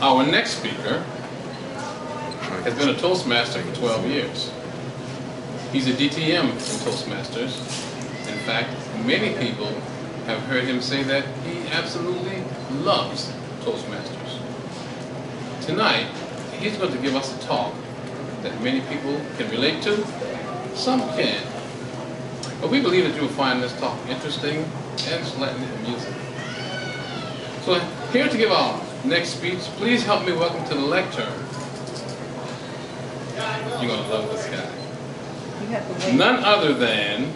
Our next speaker has been a Toastmaster for 12 years. He's a DTM in Toastmasters. In fact, many people have heard him say that he absolutely loves Toastmasters. Tonight, he's going to give us a talk that many people can relate to, some can. But we believe that you will find this talk interesting and slightly amusing. So here to give our next speech, please help me welcome to the lectern. You're going to love this guy. None other than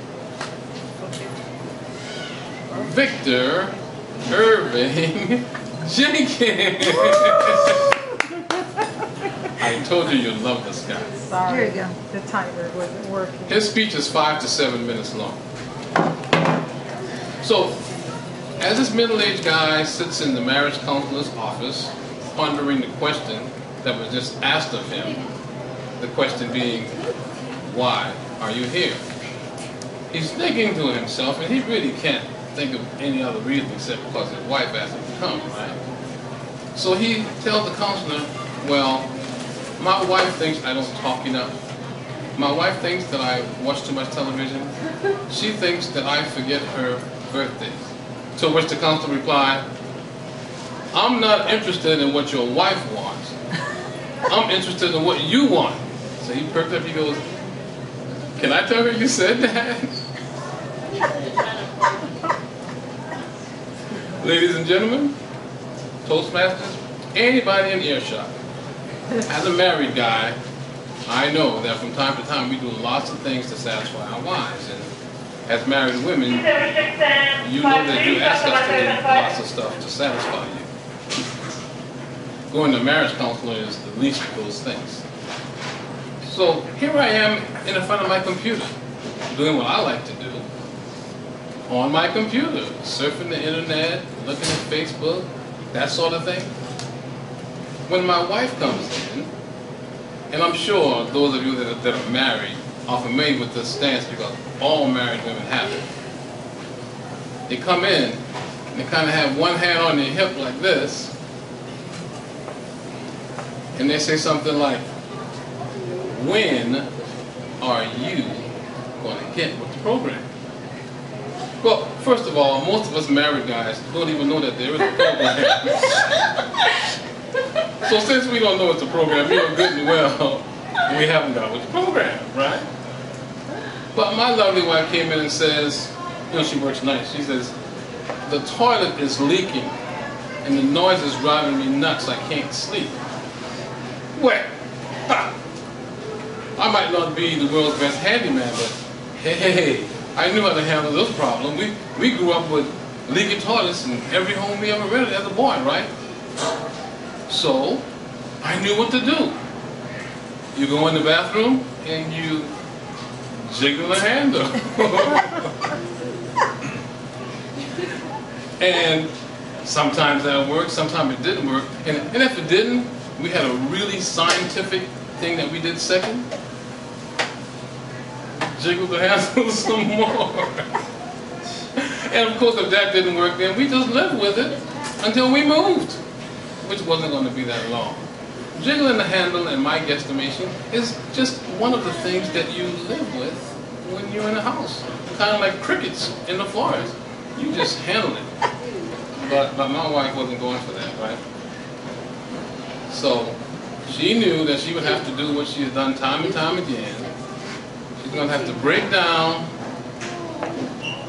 Victor Irving Jenkins. I told you you'd love this guy. Sorry. Here you go. The timer wasn't working. His speech is 5 to 7 minutes long. So, as this middle-aged guy sits in the marriage counselor's office, pondering the question that was just asked of him, the question being, why are you here? He's thinking to himself, and he really can't think of any other reason except because his wife asked him to come, right? So he tells the counselor, well, my wife thinks I don't talk enough. My wife thinks that I watch too much television. She thinks that I forget her birthdays. To which the counselor replied, I'm not interested in what your wife wants. I'm interested in what you want. So he perked up, he goes, can I tell her you said that? Ladies and gentlemen, Toastmasters, anybody in earshot. As a married guy, I know that from time to time we do lots of things to satisfy our wives. And as married women, you know that you ask us to do lots of stuff to satisfy you. Going to marriage counselor is the least of those things. So here I am in front of my computer, doing what I like to do. On my computer, surfing the internet, looking at Facebook, that sort of thing. When my wife comes in, and I'm sure those of you that are married are familiar with this stance because all married women have it. They come in, and they kind of have one hand on their hip like this, and they say something like, when are you going to get with the program? Well, first of all, most of us married guys don't even know that there is a program. So since we don't know it's a program, we know good and well we haven't got with the program, right? But my lovely wife came in and says, you know, she works nights, she says, the toilet is leaking and the noise is driving me nuts, I can't sleep. Well, I might not be the world's best handyman, but hey, I knew how to handle this problem. We grew up with leaky toilets in every home we ever rented as a boy, right? So, I knew what to do. You go in the bathroom and you jiggle the handle. And sometimes that worked, sometimes it didn't work. And if it didn't, we had a really scientific thing that we did second. Jiggle the handle some more. And of course, if that didn't work, then we just lived with it until we moved, which wasn't going to be that long. Jiggling the handle, in my guesstimation, is just one of the things that you live with when you're in a house. Kind of like crickets in the forest. You just handle it. But my wife wasn't going for that, right? So she knew that she would have to do what she has done time and time again. She's going to have to break down,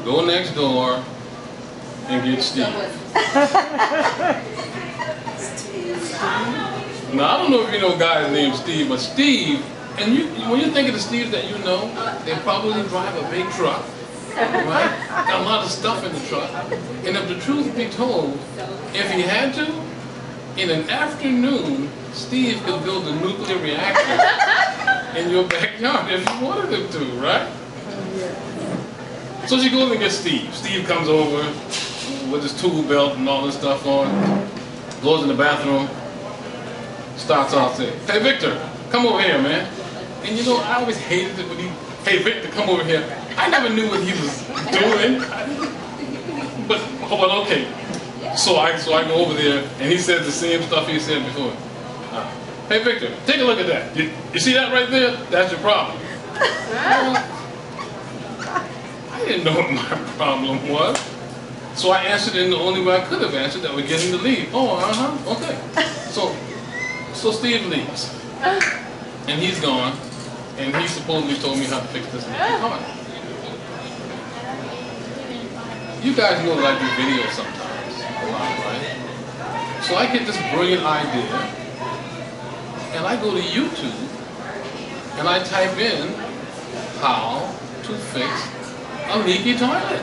go next door, and get Steve. Now, I don't know if you know guys named Steve, but Steve, and when you think of the Steves that you know, they probably drive a big truck, right? Got a lot of stuff in the truck. And if the truth be told, if he had to, in an afternoon, Steve could build a nuclear reactor in your backyard if you wanted him to, right? So she goes and gets Steve. Steve comes over with his tool belt and all this stuff on, goes in the bathroom, starts off saying, hey Victor, come over here, man. And you know, I always hated it when he, hey Victor, come over here. I never knew what he was doing. But okay. So I go over there, and he says the same stuff he said before. Hey Victor, take a look at that. You see that right there? That's your problem. I didn't know what my problem was. So I answered in the only way I could have answered, that would get him to leave. Oh, okay. So Steve leaves. And he's gone. And he supposedly told me how to fix this leaky toilet. You guys know that I do videos sometimes, a lot, right? So I get this brilliant idea, and I go to YouTube, and I type in how to fix a leaky toilet.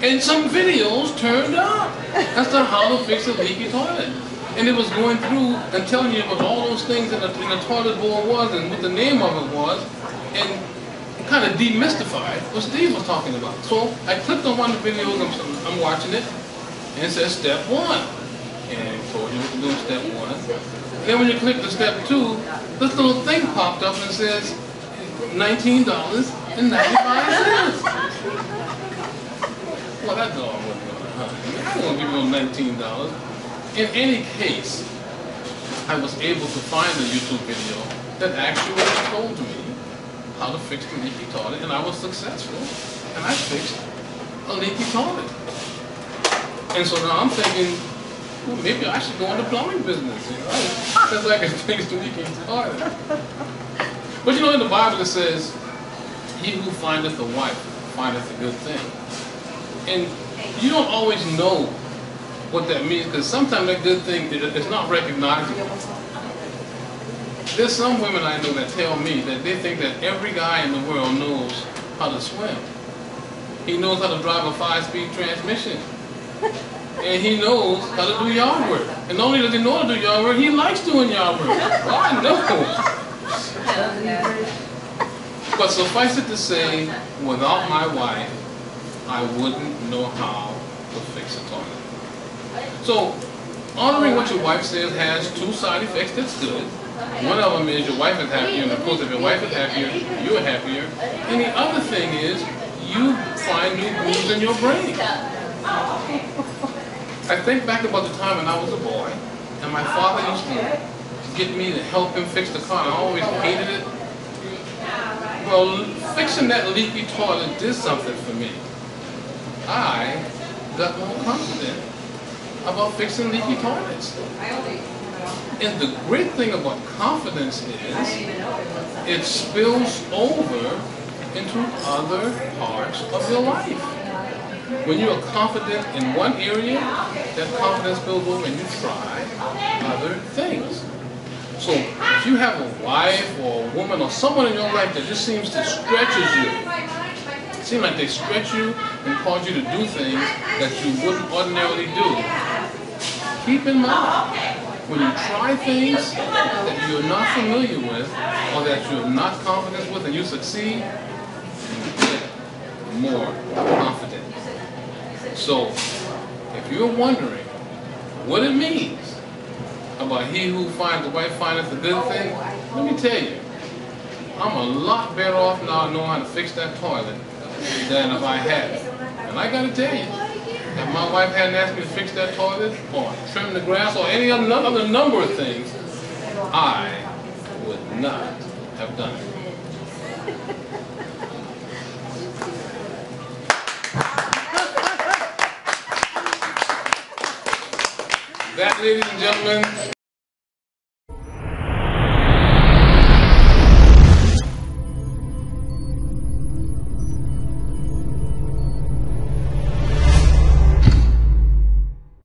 And some videos turned up as to how to fix a leaky toilet. And it was going through and telling you what all those things in the toilet bowl was and what the name of it was, and kind of demystified what Steve was talking about. So I clicked on one of the videos, I'm watching it, and it says step 1. And it told you what to do in step 1. Then when you click the step 2, this little thing popped up and says $19.95. Well, that dog wasn't going to hunt. I don't want to give you $19. In any case, I was able to find a YouTube video that actually told me how to fix the leaky toilet, and I was successful, and I fixed a leaky toilet. And so now I'm thinking, well, maybe I should go into the plumbing business, because I can fix the leaky toilet. But you know, in the Bible it says, he who findeth a wife findeth a good thing. And you don't always know what that means, because sometimes that good thing is not recognizable. There's some women I know that tell me that they think that every guy in the world knows how to swim. He knows how to drive a 5-speed transmission. And he knows how to do yard work. And not only does he know how to do yard work, he likes doing yard work. Well, I know. But suffice it to say, without my wife, I wouldn't know how to fix a toilet. So, honoring what your wife says has 2 side effects that's good. One of them is your wife is happier, and of course if your wife is happier, you're happier. And the other thing is, you find new grooves in your brain. I think back about the time when I was a boy, and my father used to get me to help him fix the car, and I always hated it. Well, fixing that leaky toilet did something for me. I got more confident about fixing leaky toilets. And the great thing about confidence is it spills over into other parts of your life. When you are confident in one area, that confidence spills over and you try other things. So if you have a wife or a woman or someone in your life that just seems to stretches you, it seems like they stretch you and cause you to do things that you wouldn't ordinarily do, keep in mind, when you try things that you're not familiar with or that you're not confident with and you succeed, you get more confident. So, if you're wondering what it means about he who finds a wife findeth a good thing, let me tell you, I'm a lot better off now knowing how to fix that toilet than if I hadn't. And I gotta tell you, if my wife hadn't asked me to fix that toilet, or trim the grass, or any other number of things, I would not have done it. That, ladies and gentlemen,